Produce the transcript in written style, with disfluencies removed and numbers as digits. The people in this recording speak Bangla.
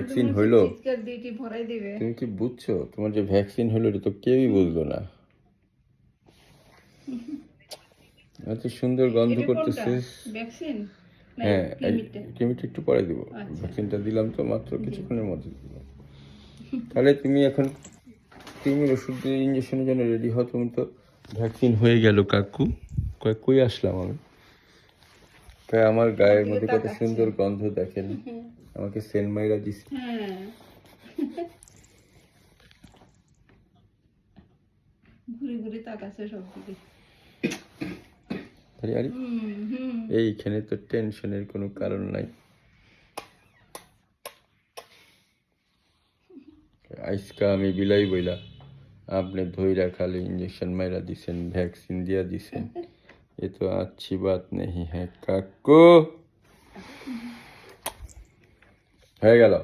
ভ্যাকসিন হইলো, তুমি কি বুঝছো? তোমার যে ভ্যাকসিন হইলো এটা তো কেউই বুঝলো না। এত সুন্দর গন্ধ করতেছে। হ্যাঁ, ক্রিমিটা একটু পরে দিব। ভ্যাকসিনটা দিলাম তো মাত্র কিছুক্ষণের মধ্যে দিব। তাহলে তুমি এখন কৃমির ওষুধ দিয়ে ইঞ্জেকশনের জন্য রেডি হও। তুমি তো ভ্যাকসিন হয়ে গেল কাকু। কই আসলাম আমি? তাই আমার গায়ের মধ্যে কত সুন্দর গন্ধ দেখেন। আমাকে সেন্ট মাইরা দিছে। আরে এইখানে তো টেনশনের কোনো কারণ নাই। আজকা আমি বিলাই বইলা আপনি ধইরা খালি इंजेक्शन मायरा दिसेन, वैक्सीन दिया दिसेन। ये तो अच्छी बात नहीं है काकू। হয়ে গেল।